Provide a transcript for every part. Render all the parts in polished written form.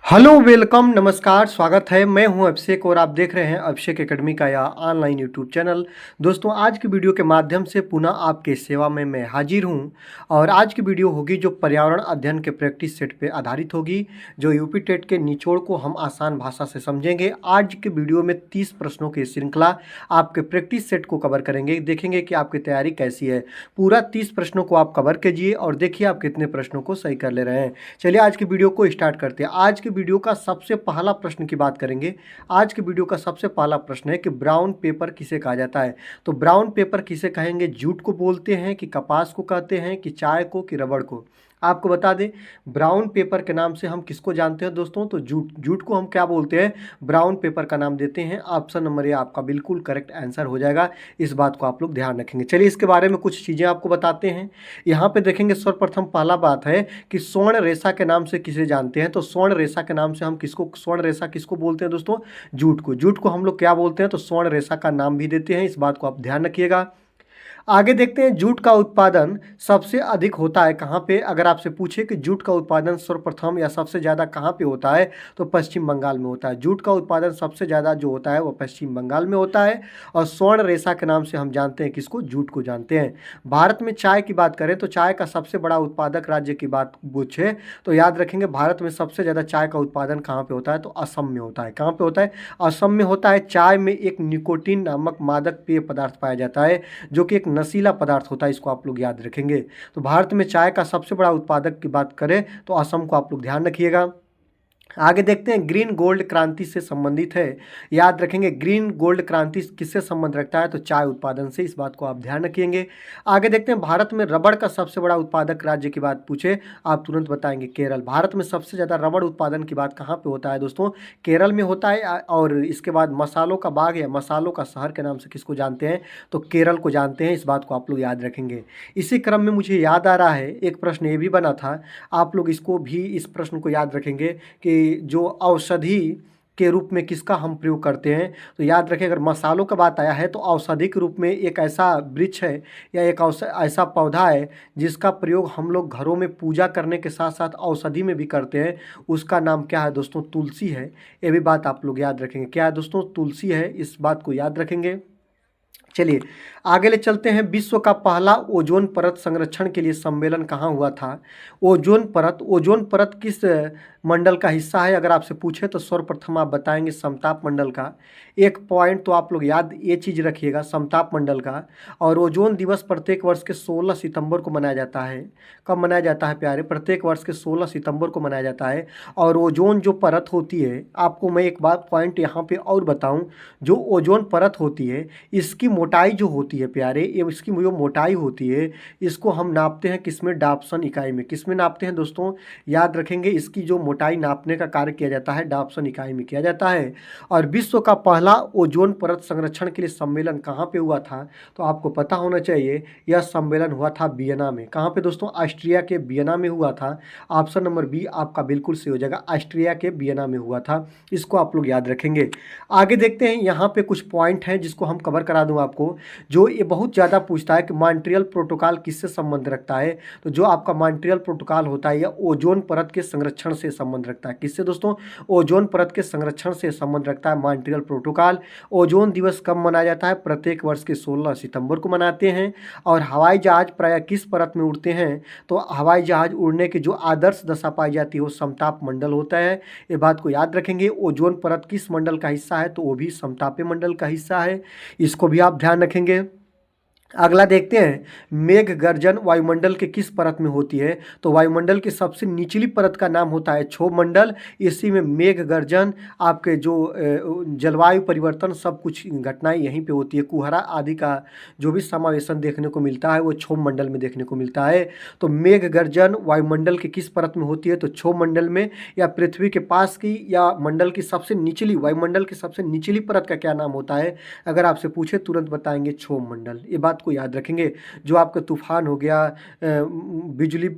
Hello welcome नमस्कार स्वागत है। मैं हूं अभिषेक और आप देख रहे हैं अभिषेक एकेडमी का यह ऑनलाइन यूट्यूब चैनल। दोस्तों आज की वीडियो के माध्यम से पुनः आपके सेवा में मैं हाजिर हूं और आज की वीडियो होगी जो पर्यावरण अध्ययन के प्रैक्टिस सेट पे आधारित होगी, जो यूपी टेट के निचोड़ को हम आसान भाषा से समझेंगे। आज के वीडियो में 30 प्रश्नों की श्रृंखला आपके प्रैक्टिस सेट को कवर करेंगे। देखेंगे कि आपकी तैयारी कैसी है। पूरा 30 प्रश्नों को आप कवर कीजिए और देखिए आप कितने प्रश्नों को सही कर ले रहे हैं। चलिए आज की वीडियो को स्टार्ट करते हैं। आज की वीडियो का सबसे पहला प्रश्न की बात करेंगे। आज की वीडियो का सबसे पहला प्रश्न है कि ब्राउन पेपर किसे कहा जाता है। तो ब्राउन पेपर किसे कहेंगे? जूट को बोलते हैं कि कपास को कहते हैं कि चाय को कि रबड़ को? आपको बता दें ब्राउन पेपर के नाम से हम किसको जानते हैं दोस्तों? तो जूट को हम क्या बोलते हैं? ब्राउन पेपर का नाम देते हैं। ऑप्शन नंबर ए आपका बिल्कुल करेक्ट आंसर हो जाएगा। इस बात को आप लोग ध्यान रखेंगे। चलिए इसके बारे में कुछ चीज़ें आपको बताते हैं। यहाँ पे देखेंगे सर्वप्रथम पहला बात है कि स्वर्ण रेशा के नाम से किसे जानते हैं? तो स्वर्ण रेशा के नाम से हम स्वर्ण रेशा किसको बोलते हैं दोस्तों? जूट को। जूट को हम लोग क्या बोलते हैं? तो स्वर्ण रेशा का नाम भी देते हैं। इस बात को आप ध्यान रखिएगा। आगे देखते हैं जूट का उत्पादन सबसे अधिक होता है कहाँ पे? अगर आपसे पूछे कि जूट का उत्पादन सर्वप्रथम या सबसे ज़्यादा कहाँ पे होता है, तो पश्चिम बंगाल में होता है। जूट का उत्पादन सबसे ज़्यादा जो होता है वो पश्चिम बंगाल में होता है और स्वर्ण रेशा के नाम से हम जानते हैं किसको? जूट को जानते हैं। भारत में चाय की बात करें तो चाय का सबसे बड़ा उत्पादक राज्य की बात पूछे तो याद रखेंगे भारत में सबसे ज़्यादा चाय का उत्पादन कहाँ पे होता है? तो असम में होता है। कहाँ पे होता है? असम में होता है। चाय में एक निकोटीन नामक मादक पेय पदार्थ पाया जाता है जो कि एक नशीला पदार्थ होता है। इसको आप लोग याद रखेंगे। तो भारत में चाय का सबसे बड़ा उत्पादक की बात करें तो असम को आप लोग ध्यान रखिएगा। आगे देखते हैं ग्रीन गोल्ड क्रांति से संबंधित है। याद रखेंगे ग्रीन गोल्ड क्रांति किससे संबंध रखता है? तो चाय उत्पादन से। इस बात को आप ध्यान रखेंगे। आगे देखते हैं भारत में रबड़ का सबसे बड़ा उत्पादक राज्य की बात पूछे आप तुरंत बताएंगे केरल। भारत में सबसे ज़्यादा रबड़ उत्पादन की बात कहाँ पे होता है दोस्तों? केरल में होता है। और इसके बाद मसालों का बाग या मसालों का शहर के नाम से किसको जानते हैं? तो केरल को जानते हैं। इस बात को आप लोग याद रखेंगे। इसी क्रम में मुझे याद आ रहा है एक प्रश्न ये भी बना था, आप लोग इसको भी इस प्रश्न को याद रखेंगे कि जो औषधि के रूप में किसका हम प्रयोग करते हैं? तो याद रखें अगर मसालों का बात आया है तो औषधि के रूप में एक ऐसा वृक्ष है या एक ऐसा पौधा है जिसका प्रयोग हम लोग घरों में पूजा करने के साथ साथ औषधि में भी करते हैं। उसका नाम क्या है दोस्तों? तुलसी है। ये भी बात आप लोग याद रखेंगे। क्या है दोस्तों? तुलसी है। इस बात को याद रखेंगे। चलिए आगे ले चलते हैं। विश्व का पहला ओजोन परत संरक्षण के लिए सम्मेलन कहाँ हुआ था? ओजोन परत किस मंडल का हिस्सा है? अगर आपसे पूछे तो सर्वप्रथम आप बताएंगे समताप मंडल का। एक पॉइंट तो आप लोग याद ये चीज़ रखिएगा समताप मंडल का। और ओजोन दिवस प्रत्येक वर्ष के 16 सितंबर को मनाया जाता है। कब मनाया जाता है प्यारे? प्रत्येक वर्ष के 16 सितंबर को मनाया जाता है। और ओजोन जो परत होती है, आपको मैं एक बात पॉइंट यहाँ पे और बताऊँ, जो ओजोन परत होती है इसकी मोटाई जो होती है प्यारे, ये इसकी जो मोटाई होती है इसको हम नापते हैं किसमें? डाप्सन इकाई में। किसमें नापते हैं दोस्तों? याद रखेंगे इसकी जो मोटाई नापने का कार्य किया जाता है डाप्सन इकाई में किया जाता है। और विश्व का पहला ओजोन परत संरक्षण के लिए सम्मेलन कहाँ पे हुआ था? तो आपको पता होना चाहिए यह सम्मेलन हुआ था वियना में। कहाँ पे दोस्तों? ऑस्ट्रिया के वियना में हुआ था। ऑप्शन नंबर बी आपका बिल्कुल सही हो जाएगा। ऑस्ट्रिया के वियना में हुआ था। इसको आप लोग याद रखेंगे। आगे देखते हैं यहाँ पे कुछ पॉइंट हैं जिसको हम कवर करा दूँ आपको, जो ये बहुत ज़्यादा पूछता है कि मॉन्ट्रियल प्रोटोकॉल किससे संबंध रखता है? तो जो आपका मॉन्ट्रियल प्रोटोकॉल होता है यह ओजोन परत के संरक्षण से संबंध रखता है। किससे दोस्तों? ओजोन परत के संरक्षण से संबंध रखता है मॉन्ट्रियल प्रोटोकॉल। ओजोन दिवस कब मनाया जाता है? प्रत्येक वर्ष के 16 सितंबर को मनाते हैं। और हवाई जहाज प्रायः किस परत में उड़ते हैं? तो हवाई जहाज उड़ने की जो आदर्श दशा पाई जाती है वो समताप मंडल होता है। ये बात को याद रखेंगे। ओजोन परत किस मंडल का हिस्सा है? तो वो भी समतापीय मंडल का हिस्सा है। इसको भी आप ध्यान रखेंगे। अगला देखते हैं मेघ गर्जन वायुमंडल के किस परत में होती है? तो वायुमंडल की सबसे निचली परत का नाम होता है क्षोभ मंडल। इसी में मेघ गर्जन, आपके जो जलवायु परिवर्तन, सब कुछ घटनाएं यहीं पे होती है। कुहरा आदि का जो भी समावेशन देखने को मिलता है वो क्षोभ मंडल में देखने को मिलता है। तो मेघ गर्जन वायुमंडल की किस परत में होती है? तो क्षोभ मंडल में, या पृथ्वी के पास की, या मंडल की सबसे निचली, वायुमंडल की सबसे निचली परत का क्या नाम होता है? अगर आपसे पूछे तुरंत बताएंगे क्षोभ मंडल। ये बात बात को याद रखेंगे। जो आपका तूफान हो गया, बिजली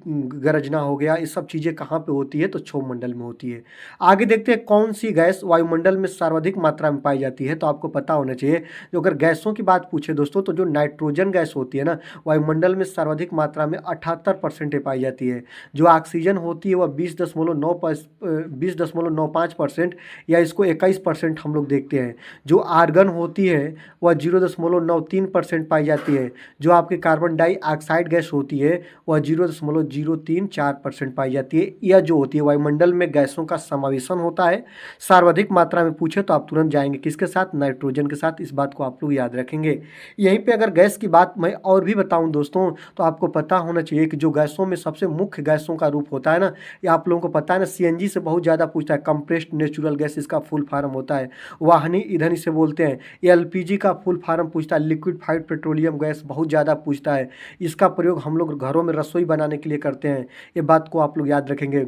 गरजना हो गया, ये सब चीज़ें कहाँ पे होती है? तो क्षोभ मंडल में होती है। आगे देखते हैं कौन सी गैस वायुमंडल में सर्वाधिक मात्रा में पाई जाती है। तो आपको पता होना चाहिए, जो अगर गैसों की बात पूछे दोस्तों, तो जो नाइट्रोजन गैस होती है ना, वायुमंडल में सर्वाधिक मात्रा में 78% पाई जाती है। जो ऑक्सीजन होती है वह 20.95%, या इसको 21% हम लोग देखते हैं। जो आर्गन होती है वह 0.93% पाई जाती है। जो आपकी कार्बन डाइऑक्साइड गैस होती है वह 0.034% पाई जाती है। यह जो होती है वायुमंडल में गैसों का समावेशन होता है। सर्वाधिक मात्रा में पूछे तो आप तुरंत जाएंगे किसके साथ? नाइट्रोजन के साथ। इस बात को आप लोग याद रखेंगे। यहीं पे अगर गैस की बात मैं और भी बताऊं दोस्तों, तो आपको पता होना चाहिए कि जो गैसों में सबसे मुख्य गैसों का रूप होता है ना, ये आप लोगों को पता है ना, सीएनजी से बहुत ज़्यादा पूछता है। कंप्रेस्ड नेचुरल गैस इसका फुल फॉर्म होता है। वाहनी ईंधन इसे बोलते हैं। एलपीजी का फुल फॉर्म पूछता है। लिक्विफाइड पेट्रोलियम गैस बहुत ज़्यादा पूछता है। इसका प्रयोग हम लोग घरों में रसोई बनाने के लिए करते हैं। ये बात को आप लोग याद रखेंगे।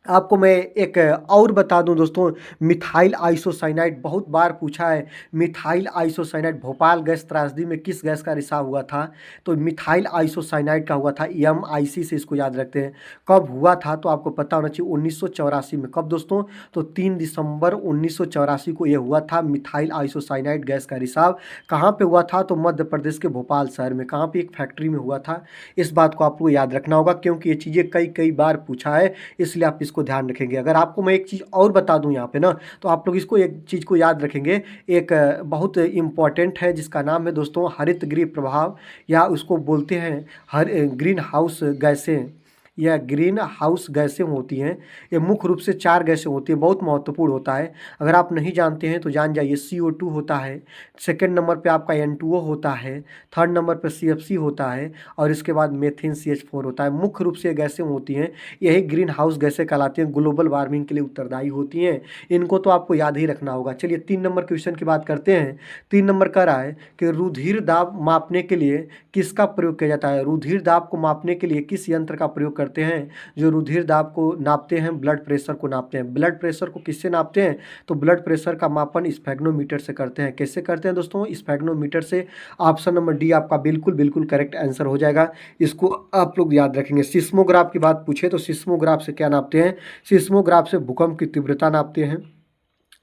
आपको मैं एक और बता दूं दोस्तों, मिथाइल आइसोसाइनाइड बहुत बार पूछा है। मिथाइल आइसोसाइनाइड भोपाल गैस त्रासदी में किस गैस का रिसाव हुआ था? तो मिथाइल आइसोसाइनाइड का हुआ था। एमआईसी से इसको याद रखते हैं। कब हुआ था? तो आपको पता होना चाहिए 1984 में। कब दोस्तों? तो 3 दिसंबर 1984 को यह हुआ था। मिथाइल आइसोसाइनाइड गैस का रिसाव कहाँ पर हुआ था? तो मध्य प्रदेश के भोपाल शहर में। कहाँ पर? एक फैक्ट्री में हुआ था। इस बात को आपको याद रखना होगा, क्योंकि ये चीज़ें कई कई बार पूछा है, इसलिए आप इसको ध्यान रखेंगे। अगर आपको मैं एक चीज़ और बता दूं यहाँ पे ना, तो आप लोग इसको एक चीज़ को याद रखेंगे। एक बहुत इम्पॉर्टेंट है, जिसका नाम है दोस्तों हरित गृह प्रभाव, या उसको बोलते हैं ग्रीन हाउस गैसें। यह ग्रीन हाउस गैसें होती हैं। ये मुख्य रूप से 4 गैसें होती हैं। बहुत महत्वपूर्ण होता है। अगर आप नहीं जानते हैं तो जान जाइए। CO2 होता है, सेकंड नंबर पे आपका N2O होता है, थर्ड नंबर पे CFC होता है, और इसके बाद मेथेन CH4 होता है। मुख्य रूप से ये गैसें होती हैं। यही ग्रीन हाउस गैसें कहलाती हैं। ग्लोबल वार्मिंग के लिए उत्तरदायी होती हैं। इनको तो आपको याद ही रखना होगा। चलिए 3 नंबर क्वेश्चन की बात करते हैं। 3 नंबर कह रहा है कि रुधिर दाब मापने के लिए किसका प्रयोग किया जाता है? रुधिर दाब को मापने के लिए किस यंत्र का प्रयोग करते हैं? जो रुधिर दाब को नापते हैं, ब्लड प्रेशर को नापते हैं। ब्लड प्रेशर को किससे नापते हैं? तो ब्लड प्रेशर का मापन स्फेग्नोमीटर से करते हैं। कैसे करते हैं दोस्तों? स्फेग्नोमीटर से। ऑप्शन नंबर डी आपका बिल्कुल बिल्कुल करेक्ट आंसर हो जाएगा। इसको आप लोग याद रखेंगे। सिस्मोग्राफ की बात पूछे तो सिस्मोग्राफ से क्या नापते हैं? सिस्मोग्राफ से भूकंप की तीव्रता नापते हैं।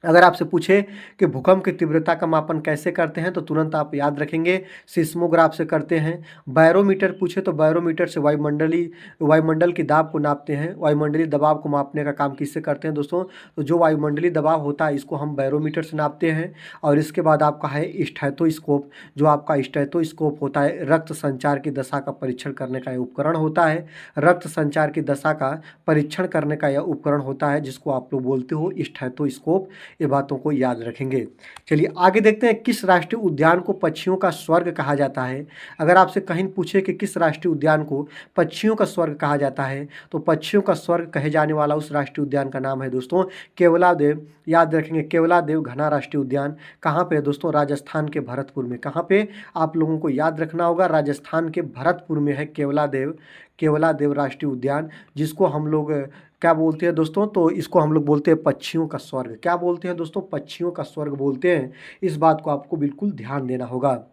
अगर आपसे पूछे कि भूकंप की तीव्रता का मापन कैसे करते हैं, तो तुरंत आप याद रखेंगे सिस्मोग्राफ से करते हैं। बैरोमीटर पूछे तो बैरोमीटर से वायुमंडल की दाब को नापते हैं। वायुमंडलीय दबाव को मापने का काम किससे करते हैं दोस्तों? तो जो वायुमंडलीय दबाव होता है इसको हम बैरोमीटर से नापते हैं। और इसके बाद आपका है स्टेथोस्कोप। जो आपका स्टेथोस्कोप होता है, रक्त संचार की दशा का परीक्षण करने का यह उपकरण होता है। रक्त संचार की दशा का परीक्षण करने का यह उपकरण होता है, जिसको आप लोग बोलते हो स्टेथोस्कोप। ये बातों को याद रखेंगे। चलिए आगे देखते हैं, किस राष्ट्रीय उद्यान को पक्षियों का स्वर्ग कहा जाता है? अगर आपसे कहीं पूछे कि किस राष्ट्रीय उद्यान को पक्षियों का स्वर्ग कहा जाता है, तो पक्षियों का स्वर्ग कहे जाने वाला उस राष्ट्रीय उद्यान का नाम है दोस्तों केवलादेव। याद रखेंगे, केवलादेव घना राष्ट्रीय उद्यान कहाँ पे है दोस्तों? राजस्थान के भरतपुर में। कहाँ पे? आप लोगों को याद रखना होगा, राजस्थान के भरतपुर में है केवलादेव राष्ट्रीय उद्यान, जिसको हम लोग क्या बोलते हैं दोस्तों? तो इसको हम लोग बोलते हैं पक्षियों का स्वर्ग। क्या बोलते हैं दोस्तों? पक्षियों का स्वर्ग बोलते हैं। इस बात को आपको बिल्कुल ध्यान देना होगा।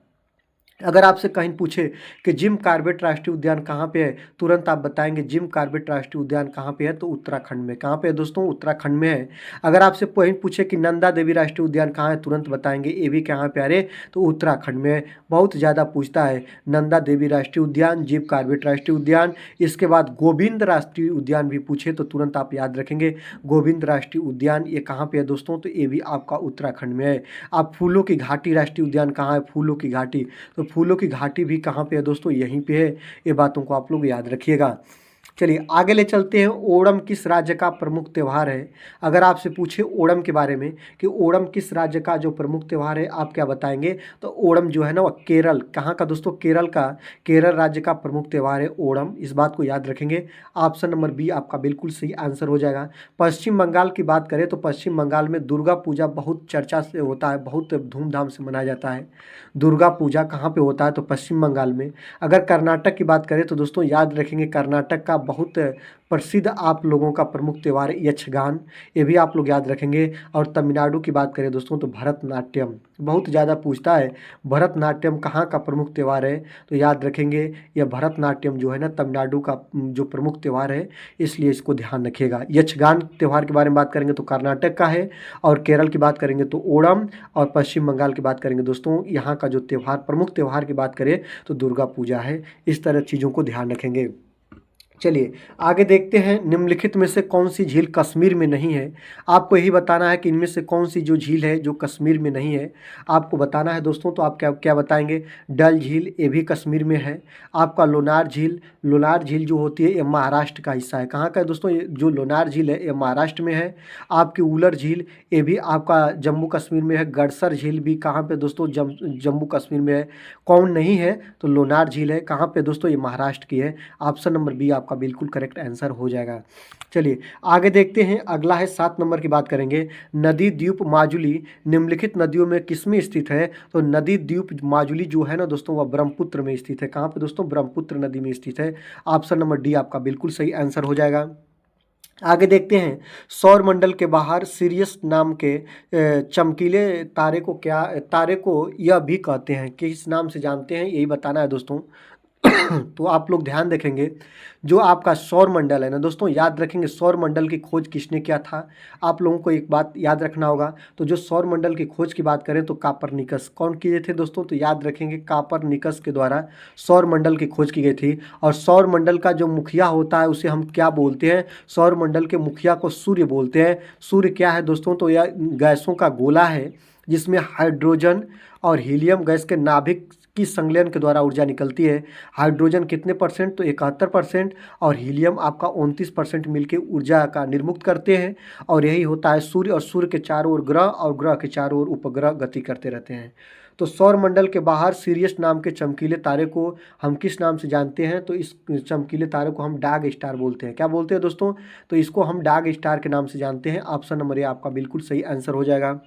अगर आपसे कहीं पूछे कि जिम कॉर्बेट राष्ट्रीय उद्यान कहाँ पे है, तुरंत आप बताएंगे जिम कॉर्बेट राष्ट्रीय उद्यान कहाँ पे है? तो उत्तराखंड में। कहाँ पे है दोस्तों? उत्तराखंड में है। अगर आपसे कहीं पूछे कि नंदा देवी राष्ट्रीय उद्यान कहाँ है, तुरंत बताएंगे ये भी कहाँ पे? अरे तो उत्तराखंड में है। बहुत ज़्यादा पूछता है। नंदा देवी राष्ट्रीय उद्यान, जिम कॉर्बेट राष्ट्रीय उद्यान, इसके बाद गोविंद राष्ट्रीय उद्यान भी पूछे तो तुरंत आप याद रखेंगे गोविंद राष्ट्रीय उद्यान। ये कहाँ पे है दोस्तों? तो ये भी आपका उत्तराखंड में है। आप फूलों की घाटी राष्ट्रीय उद्यान कहाँ है? फूलों की घाटी। तो फूलों की घाटी भी कहाँ पे है दोस्तों? यहीं पे है। ये बातों को आप लोग याद रखिएगा। चलिए आगे ले चलते हैं। ओणम किस राज्य का प्रमुख त्यौहार है? अगर आपसे पूछे ओणम के बारे में कि ओणम किस राज्य का जो प्रमुख त्यौहार है, आप क्या बताएंगे? तो ओणम जो है ना, वह केरल। कहाँ का दोस्तों? केरल का। केरल राज्य का प्रमुख त्यौहार है ओणम। इस बात को याद रखेंगे। ऑप्शन नंबर बी आपका बिल्कुल सही आंसर हो जाएगा। पश्चिम बंगाल की बात करें तो पश्चिम बंगाल में दुर्गा पूजा बहुत चर्चा से होता है, बहुत धूमधाम से मनाया जाता है। दुर्गा पूजा कहाँ पे होता है? तो पश्चिम बंगाल में। अगर कर्नाटक की बात करें तो दोस्तों याद रखेंगे कर्नाटक का बहुत प्रसिद्ध आप लोगों का प्रमुख त्यौहार है यक्षगान, ये भी आप लोग याद रखेंगे। और तमिलनाडु की बात करें दोस्तों तो भरतनाट्यम, बहुत ज़्यादा पूछता है भरतनाट्यम कहाँ का प्रमुख त्यौहार है, तो याद रखेंगे यह भरतनाट्यम जो है ना तमिलनाडु का जो प्रमुख त्यौहार है, इसलिए इसको ध्यान रखिएगा। यक्षगान त्यौहार के बारे में बात करेंगे तो कर्नाटक का है, और केरल की बात करेंगे तो ओणम, और पश्चिम बंगाल की बात करेंगे दोस्तों यहाँ का जो त्यौहार प्रमुख त्यौहार की बात करें तो दुर्गा पूजा है। इस तरह चीज़ों को ध्यान रखेंगे। चलिए आगे देखते हैं, निम्नलिखित में से कौन सी झील कश्मीर में नहीं है। आपको यही बताना है कि इनमें से कौन सी जो झील है जो कश्मीर में नहीं है, आपको बताना है दोस्तों। तो आप क्या क्या बताएंगे, डल झील ये भी कश्मीर में है। आपका लोनार झील, लोनार झील जो होती है ये महाराष्ट्र का हिस्सा है। कहाँ का है दोस्तों, ये जो लोनार झील है ये महाराष्ट्र में है। आपकी उलर झील ये भी आपका जम्मू कश्मीर में है। गड़सर झील भी कहाँ पे दोस्तों, जम्मू कश्मीर में है। कौन नहीं है तो लोनार झील है। कहाँ पे दोस्तों, ये महाराष्ट्र की है। ऑप्शन नंबर बी आपका बिल्कुल करेक्ट आंसर हो जाएगा। चलिए आगे देखते हैं, अगला है 7 नंबर की बात करेंगे। नदी द्वीप माजुली निम्नलिखित नदियों में किसमें स्थित है, तो नदी द्वीप माजुली जो है ना दोस्तों वह ब्रह्मपुत्र में स्थित है। कहाँ पे दोस्तों, ब्रह्मपुत्र नदी में स्थित है। ऑप्शन नंबर डी आपका बिल्कुल सही आंसर हो जाएगा। आगे देखते हैं, सौर मंडल के बाहर सीरियस नाम के चमकीले तारे को यह भी कहते हैं, किस नाम से जानते हैं यही बताना है दोस्तों। तो आप लोग ध्यान रखेंगे, जो आपका सौर मंडल है ना दोस्तों, याद रखेंगे सौर मंडल की खोज किसने किया था। आप लोगों को एक बात याद रखना होगा, तो जो सौर मंडल की खोज की बात करें तो कापरनिकस कौन किए थे दोस्तों, तो याद रखेंगे कापरनिकस के द्वारा सौर मंडल की खोज की गई थी। और सौर मंडल का जो मुखिया होता है उसे हम क्या बोलते हैं, सौर मंडल के मुखिया को सूर्य बोलते हैं। सूर्य क्या है दोस्तों, तो यह गैसों का गोला है जिसमें हाइड्रोजन और हीलियम गैस के नाभिक की संलयन के द्वारा ऊर्जा निकलती है। हाइड्रोजन कितने परसेंट, तो 71%, और हीलियम आपका 29% मिलकर ऊर्जा का निर्मुक्त करते हैं। और यही होता है सूर्य, और सूर्य के चारों ओर ग्रह और ग्रह के चारों ओर उपग्रह गति करते रहते हैं। तो सौर मंडल के बाहर सीरियस नाम के चमकीले तारे को हम किस नाम से जानते हैं, तो इस चमकीले तारे को हम डार्क स्टार बोलते हैं। क्या बोलते हैं दोस्तों, तो इसको हम डार्क स्टार के नाम से जानते हैं। ऑप्शन नंबर ए आपका बिल्कुल सही आंसर हो जाएगा।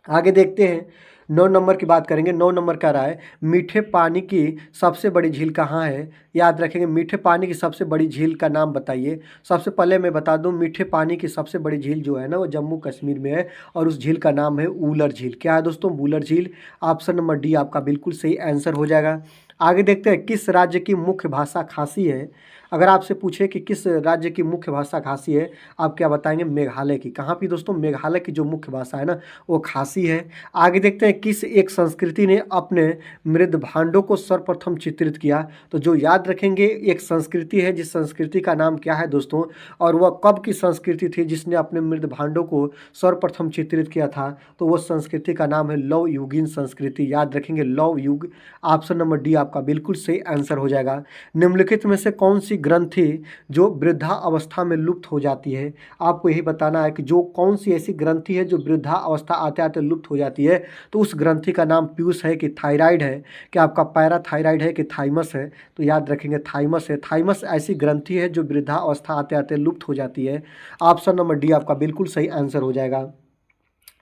आगे देखते हैं, 9 नंबर की बात करेंगे। 9 नंबर कह रहा है मीठे पानी की सबसे बड़ी झील कहाँ है। याद रखेंगे, मीठे पानी की सबसे बड़ी झील का नाम बताइए। सबसे पहले मैं बता दूं, मीठे पानी की सबसे बड़ी झील जो है ना वो जम्मू कश्मीर में है, और उस झील का नाम है वूलर झील। क्या है दोस्तों, वूलर झील। ऑप्शन नंबर डी आपका बिल्कुल सही आंसर हो जाएगा। आगे देखते हैं, किस राज्य की मुख्य भाषा खासी है। अगर आपसे पूछे कि किस राज्य की मुख्य भाषा खासी है, आप क्या बताएंगे, मेघालय की। कहाँ की दोस्तों, मेघालय की जो मुख्य भाषा है ना वो खासी है। आगे देखते हैं, किस एक संस्कृति ने अपने मृद भांडों को सर्वप्रथम चित्रित किया। तो जो याद रखेंगे, एक संस्कृति है जिस संस्कृति का नाम क्या है दोस्तों, और वह कब की संस्कृति थी जिसने अपने मृद भांडों को सर्वप्रथम चित्रित किया था, तो वह संस्कृति का नाम है लौह युगीन संस्कृति। याद रखेंगे लौह युग। ऑप्शन नंबर डी आपका बिल्कुल सही आंसर हो जाएगा। निम्नलिखित में से कौन सी ग्रंथि जो वृद्धा अवस्था में लुप्त हो जाती है। आपको यही बताना है कि जो कौन सी ऐसी ग्रंथि है जो वृद्धा अवस्था आते आते लुप्त हो जाती है, तो उस ग्रंथि का नाम पीयूष है कि थायराइड है, कि आपका पैराथायराइड है कि थाइमस है। तो याद रखेंगे थाइमस है। थाइमस ऐसी ग्रंथि है जो वृद्धा अवस्था आते आते लुप्त हो जाती है। ऑप्शन नंबर डी आपका बिल्कुल सही आंसर हो जाएगा।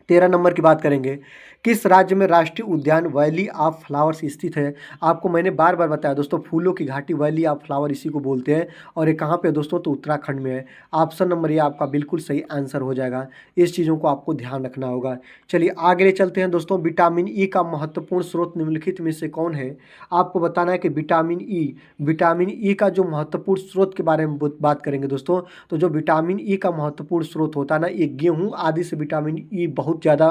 13 नंबर की बात करेंगे, किस राज्य में राष्ट्रीय उद्यान वैली ऑफ फ्लावर्स स्थित है। आपको मैंने बार बार बताया दोस्तों, फूलों की घाटी वैली ऑफ फ्लावर इसी को बोलते हैं, और ये कहाँ पे दोस्तों, तो उत्तराखंड में है। ऑप्शन नंबर ये आपका बिल्कुल सही आंसर हो जाएगा। इस चीज़ों को आपको ध्यान रखना होगा। चलिए आगे चलते हैं दोस्तों, विटामिन ई का महत्वपूर्ण स्रोत निम्नलिखित में से कौन है। आपको बताना है कि विटामिन ई का जो महत्वपूर्ण स्रोत के बारे में बात करेंगे दोस्तों, तो जो विटामिन ई का महत्वपूर्ण स्रोत होता है ना, ये गेहूँ आदि से विटामिन ई बहुत ज़्यादा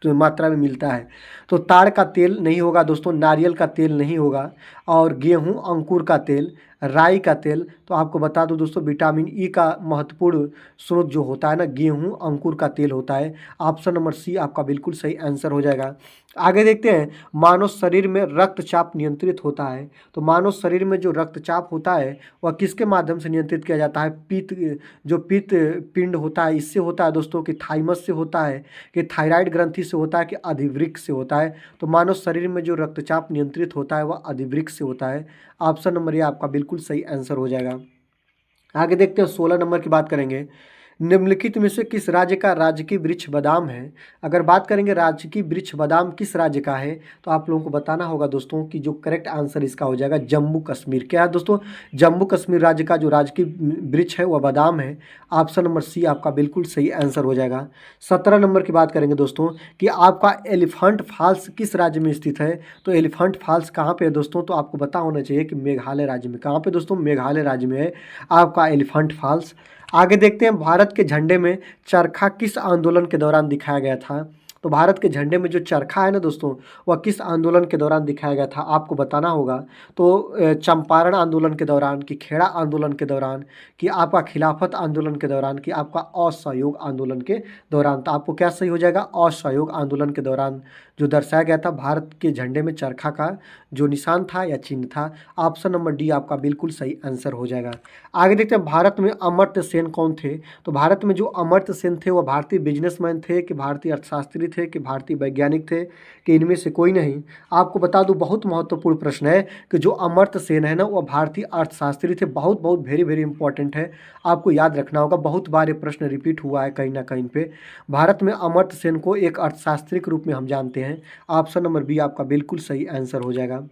मात्रा में मिलता है। तो ताड़ का तेल नहीं होगा दोस्तों, नारियल का तेल नहीं होगा, और गेहूं अंकुर का तेल, राई का तेल। तो आपको बता दूं दोस्तों, विटामिन ई का महत्वपूर्ण स्रोत जो होता है ना, गेहूं अंकुर का तेल होता है। ऑप्शन नंबर सी आपका बिल्कुल सही आंसर हो जाएगा। आगे देखते हैं, मानव शरीर में रक्तचाप नियंत्रित होता है। तो मानव शरीर में जो रक्तचाप होता है वह किसके माध्यम से नियंत्रित किया जाता है। पित्त पिंड होता है, इससे होता है दोस्तों, कि थाइमस से होता है, कि थायराइड ग्रंथि से होता है, कि अधिवृक्क से होता है। तो मानव शरीर में जो रक्तचाप नियंत्रित होता है वह अधिवृक्क से होता है। ऑप्शन नंबर ये आपका बिल्कुल सही आंसर हो जाएगा। आगे देखते हैं, 16 नंबर की बात करेंगे। निम्नलिखित में से किस राज्य का राजकीय वृक्ष बादाम है? अगर बात करेंगे राजकीय वृक्ष बादाम किस राज्य का है, तो आप लोगों को बताना होगा दोस्तों कि जो करेक्ट आंसर इसका हो जाएगा जम्मू कश्मीर। क्या है दोस्तों? जम्मू कश्मीर राज्य का जो राजकीय वृक्ष है वह बादाम है। ऑप्शन नंबर सी आपका बिल्कुल सही आंसर हो जाएगा। 17 नंबर की बात करेंगे दोस्तों कि आपका एलिफेंट फॉल्स किस राज्य में स्थित है? तो एलिफेंट फॉल्स कहाँ पे है दोस्तों? तो आपको पता होना चाहिए कि मेघालय राज्य में। कहाँ पे दोस्तों? मेघालय राज्य में है आपका एलिफेंट फॉल्स। आगे देखते हैं, भारत के झंडे में चरखा किस आंदोलन के दौरान दिखाया गया था? तो भारत के झंडे में जो चरखा है ना दोस्तों, वह किस आंदोलन के दौरान दिखाया गया था आपको बताना होगा। तो चंपारण आंदोलन के दौरान, कि खेड़ा आंदोलन के दौरान, कि आपका खिलाफत आंदोलन के दौरान, कि आपका असहयोग आंदोलन के दौरान। तो आपको क्या सही हो जाएगा? असहयोग आंदोलन के दौरान जो दर्शाया गया था भारत के झंडे में चरखा का जो निशान था या चिन्ह था। ऑप्शन नंबर डी आपका बिल्कुल सही आंसर हो जाएगा। आगे देखते हैं, भारत में अमर्त्य सेन कौन थे? तो भारत में जो अमर्त्य सेन थे वह भारतीय बिजनेसमैन थे, कि भारतीय अर्थशास्त्री थे, कि भारतीय वैज्ञानिक थे, कि इनमें से कोई नहीं? आपको बता दूं, बहुत महत्वपूर्ण प्रश्न है कि जो अमर्त्य सेन है ना वह भारतीय अर्थशास्त्री थे। बहुत बहुत वेरी वेरी इंपॉर्टेंट है, आपको याद रखना होगा। बहुत बार ये प्रश्न रिपीट हुआ है कहीं ना कहीं पे। भारत में अमर्त्य सेन को एक अर्थशास्त्री के रूप में हम जानते हैं। ऑप्शन नंबर बी आपका बिल्कुल सही आंसर हो जाएगा।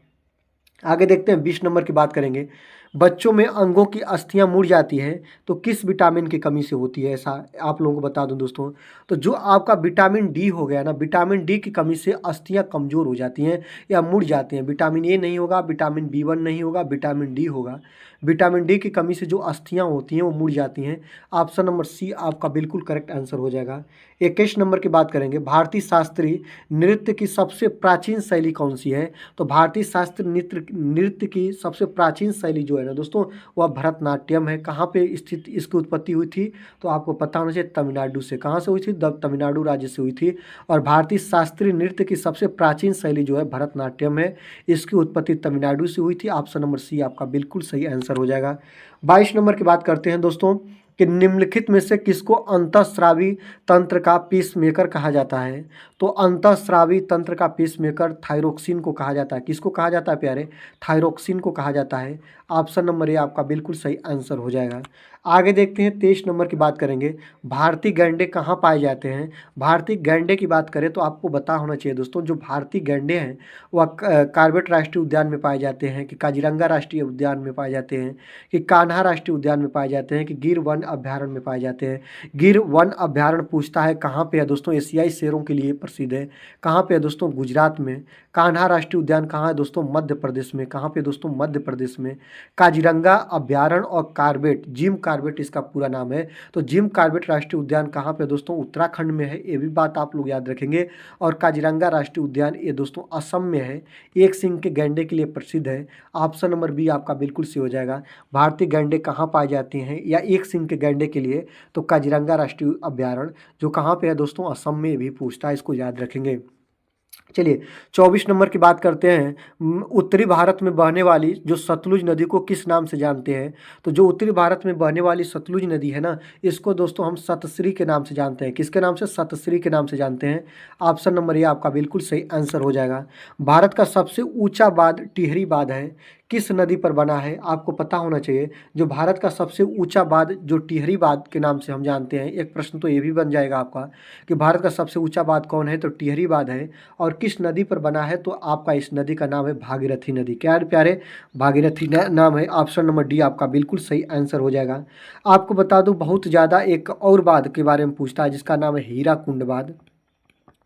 आगे देखते हैं, 20 नंबर की बात करेंगे। बच्चों में अंगों की अस्थियां मुड़ जाती है तो किस विटामिन की कमी से होती है? ऐसा आप लोगों को बता दूं दोस्तों, तो जो आपका विटामिन डी हो गया ना, विटामिन डी की कमी से अस्थियां कमजोर हो जाती हैं या मुड़ जाती हैं। विटामिन ए नहीं होगा, विटामिन B1 नहीं होगा, विटामिन डी होगा। विटामिन डी की कमी से जो अस्थियां होती हैं वो मुड़ जाती हैं। ऑप्शन नंबर सी आपका बिल्कुल करेक्ट आंसर हो जाएगा। 21 नंबर की बात करेंगे, भारतीय शास्त्रीय नृत्य की सबसे प्राचीन शैली कौन सी है? तो भारतीय शास्त्रीय नृत्य की सबसे प्राचीन शैली जो है ना दोस्तों वह भरतनाट्यम है। कहाँ पे स्थित इसकी उत्पत्ति हुई थी? तो आपको पता होना चाहिए तमिलनाडु से। कहाँ से हुई थी? तमिलनाडु राज्य से हुई थी। और भारतीय शास्त्रीय नृत्य की सबसे प्राचीन शैली जो है भरतनाट्यम है, इसकी उत्पत्ति तमिलनाडु से हुई थी। ऑप्शन नंबर सी आपका बिल्कुल सही आंसर हो जाएगा। 22 नंबर की बात करते हैं दोस्तों कि निम्नलिखित में से किसको अंतःस्रावी तंत्र का पीसमेकर कहा जाता है? तो अंतःस्रावी तंत्र का पीसमेकर थायरोक्सिन को कहा जाता है। किसको कहा जाता है प्यारे? थायरोक्सिन को कहा जाता है। ऑप्शन नंबर ए आपका बिल्कुल सही आंसर हो जाएगा। आगे देखते हैं, 23 नंबर की बात करेंगे, भारतीय गैंडे कहाँ पाए जाते हैं? भारतीय गैंडे की बात करें तो आपको पता होना चाहिए दोस्तों, जो भारतीय गैंडे हैं वह कार्बेट राष्ट्रीय उद्यान में पाए जाते हैं, कि काजीरंगा राष्ट्रीय उद्यान में पाए जाते हैं, कि कान्हा राष्ट्रीय उद्यान में पाए जाते हैं, कि गिर वन अभ्यारण्य में पाए जाते हैं। गिर वन अभ्यारण्य पूछता है कहाँ पे है दोस्तों? एशियाई शेरों के लिए प्रसिद्ध है। कहाँ पे है दोस्तों? गुजरात में। कान्हा राष्ट्रीय उद्यान कहाँ है दोस्तों? मध्य प्रदेश में। कहाँ पे दोस्तों? मध्य प्रदेश में। काजीरंगा अभ्यारण्य और कार्बेट, जिम कार्बेट इसका पूरा नाम है। तो जिम कार्बेट राष्ट्रीय उद्यान कहाँ पे दोस्तों? उत्तराखंड में है, ये भी बात आप लोग याद रखेंगे। और काजीरंगा राष्ट्रीय उद्यान ये दोस्तों असम में है, एक सिंह के गैंडे के लिए प्रसिद्ध है। ऑप्शन नंबर बी आपका बिल्कुल सही हो जाएगा। भारतीय गैंडे कहाँ पाए जाते हैं या एक सिंह के गैंडे के लिए? तो काजीरंगा राष्ट्रीय अभ्यारण्य जो कहाँ पे है दोस्तों? असम में भी पूछता है, इसको याद रखेंगे। चलिए 24 नंबर की बात करते हैं, उत्तरी भारत में बहने वाली जो सतलुज नदी को किस नाम से जानते हैं? तो जो उत्तरी भारत में बहने वाली सतलुज नदी है ना, इसको दोस्तों हम सतश्री के नाम से जानते हैं। किसके नाम से? सतश्री के नाम से जानते हैं। ऑप्शन नंबर ए आपका बिल्कुल सही आंसर हो जाएगा। भारत का सबसे ऊंचा बांध टिहरी बांध है, किस नदी पर बना है? आपको पता होना चाहिए। जो भारत का सबसे ऊंचा बांध जो टिहरी बांध के नाम से हम जानते हैं, एक प्रश्न तो ये भी बन जाएगा आपका कि भारत का सबसे ऊंचा बांध कौन है? तो टिहरी बांध है। और किस नदी पर बना है? तो आपका इस नदी का नाम है भागीरथी नदी। क्या है प्यारे? भागीरथी नाम है। ऑप्शन नंबर डी आपका बिल्कुल सही आंसर हो जाएगा। आपको बता दूं, बहुत ज़्यादा एक और बांध के बारे में पूछता है जिसका नाम है हीराकुंड बांध।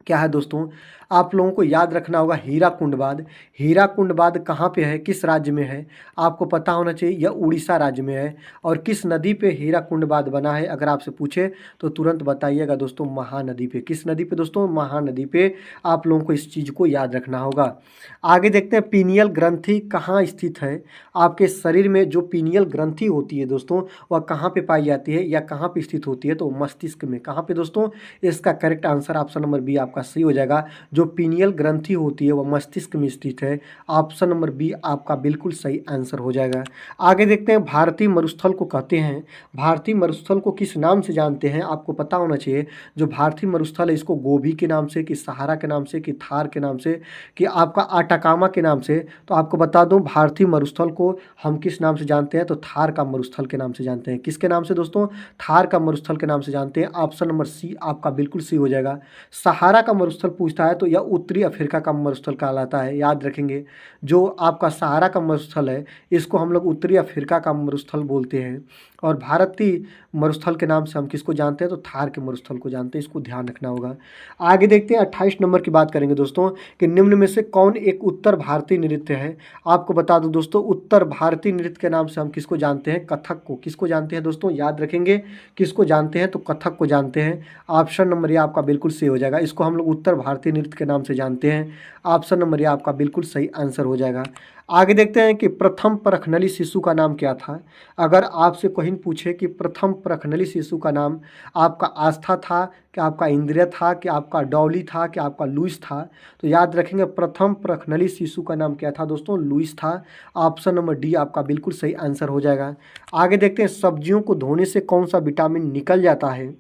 क्या है दोस्तों? आप लोगों को याद रखना होगा हीराकुंड बांध। हीराकुंड बांध कहाँ पे है, किस राज्य में है? आपको पता होना चाहिए, यह उड़ीसा राज्य में है। और किस नदी पे हीराकुंड बांध बना है अगर आपसे पूछे तो तुरंत बताइएगा दोस्तों, महानदी पे। किस नदी पे दोस्तों? महानदी पे। आप लोगों को इस चीज़ को याद रखना होगा। आगे देखते हैं, पीनियल ग्रंथि कहाँ स्थित है? आपके शरीर में जो पीनियल ग्रंथि होती है दोस्तों वह कहाँ पे पाई जाती है या कहाँ पे स्थित होती है? तो मस्तिष्क में। कहाँ पे दोस्तों? इसका correct answer option number B आपका आपका सही हो जाएगा। जो पीनियल ग्रंथि होती है वह मस्तिष्क में स्थित है। ऑप्शन नंबर बी आपका बिल्कुल सही आंसर हो जाएगा। आगे देखते हैं, भारतीय मरुस्थल को कहते हैं, भारतीय मरुस्थल को किस नाम से जानते हैं? आपको पता होना चाहिए। जो भारतीय मरुस्थल है इसको गोबी के नाम से, कि सहारा के नाम से, कि थार के नाम से, कि आपका आटाकामा के नाम से। तो आपको बता दूं, भारतीय मरुस्थल को हम किस नाम से जानते हैं? तो थार का मरुस्थल के नाम से जानते हैं। किसके नाम से दोस्तों? थार का मरुस्थल के नाम से जानते हैं। ऑप्शन नंबर सी आपका बिल्कुल सही हो जाएगा। सहारा का मरुस्थल पूछता है तो यह उत्तरी अफ्रीका का मरुस्थल कहलाता है, याद रखेंगे। जो आपका सहारा का मरुस्थल है इसको हम लोग उत्तरी अफ्रीका का मरुस्थल बोलते हैं। और भारतीय मरुस्थल के नाम से हम किसको जानते हैं? तो थार के मरुस्थल को जानते हैं, इसको ध्यान रखना होगा। आगे देखते हैं, 28 नंबर की बात करेंगे दोस्तों, कि निम्न में से कौन एक उत्तर भारतीय नृत्य है? आपको बता दूं दोस्तों, उत्तर भारतीय नृत्य के नाम से हम किसको जानते हैं? कथक को। किसको जानते हैं दोस्तों? याद रखेंगे, किसको जानते हैं? तो कथक को जानते हैं। ऑप्शन नंबर ये आपका बिल्कुल सही हो जाएगा। इसको हम लोग उत्तर भारतीय नृत्य के नाम से जानते हैं। ऑप्शन नंबर ये आपका बिल्कुल सही आंसर हो जाएगा। आगे देखते हैं कि प्रथम परखनली शिशु का नाम क्या था? अगर आपसे कोई पूछे कि प्रथम परखनली शिशु का नाम आपका आस्था था, कि आपका इंद्रिय था, कि आपका डॉली था, कि आपका लुइस था, तो याद रखेंगे प्रथम परखनली शिशु का नाम क्या था दोस्तों? लुइस था। ऑप्शन नंबर डी आपका बिल्कुल सही आंसर हो जाएगा। आगे देखते हैं, सब्जियों को धोने से कौन सा विटामिन निकल जाता है?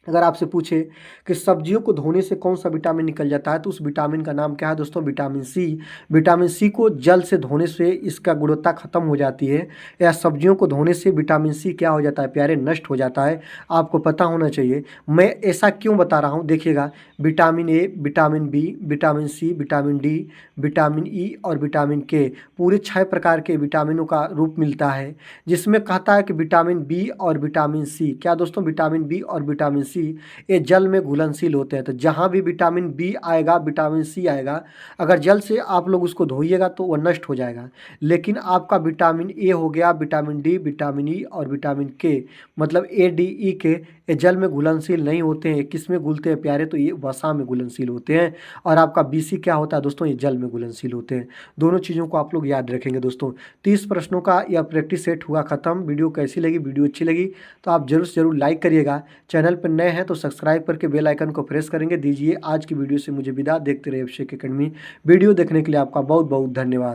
अगर आपसे पूछे कि सब्जियों को धोने से कौन सा विटामिन निकल जाता है, तो उस विटामिन का नाम क्या है दोस्तों? Vitamin C. विटामिन सी को जल से धोने से इसका गुणवत्ता खत्म हो जाती है, या सब्जियों को धोने से विटामिन सी क्या हो जाता है प्यारे? नष्ट हो जाता है। आपको पता होना चाहिए। मैं ऐसा क्यों बता रहा हूँ, देखिएगा, vitamin A, vitamin B, vitamin C, vitamin D, vitamin E और विटामिन के, पूरे 6 प्रकार के विटामिनों का रूप मिलता है, जिसमें कहता है कि विटामिन बी और विटामिन सी, क्या दोस्तों? विटामिन बी और विटामिन सी ये जल में घुलनशील होते हैं। तो जहाँ भी विटामिन बी आएगा, विटामिन सी आएगा, अगर जल से आप लोग उसको धोइएगा तो वह नष्ट हो जाएगा। लेकिन आपका विटामिन ए हो गया, विटामिन डी, विटामिन ई और विटामिन के, मतलब ए, डी, ई के, ये जल में घुलनशील नहीं होते हैं। किस में घुलते हैं प्यारे? तो ये वसा में घुलनशील होते हैं। और आपका बीसी क्या होता है दोस्तों? ये जल में घुलनशील होते हैं। दोनों चीज़ों को आप लोग याद रखेंगे दोस्तों। 30 प्रश्नों का यह प्रैक्टिस सेट हुआ खत्म। वीडियो कैसी लगी? वीडियो अच्छी लगी तो आप जरूर से जरूर लाइक करिएगा। चैनल पर नए हैं तो सब्सक्राइब करके बेल आइकन को प्रेस करेंगे। दीजिए आज की वीडियो से मुझे विदा। देखते रहिए अभिषेक एकेडमी। वीडियो देखने के लिए आपका बहुत बहुत धन्यवाद।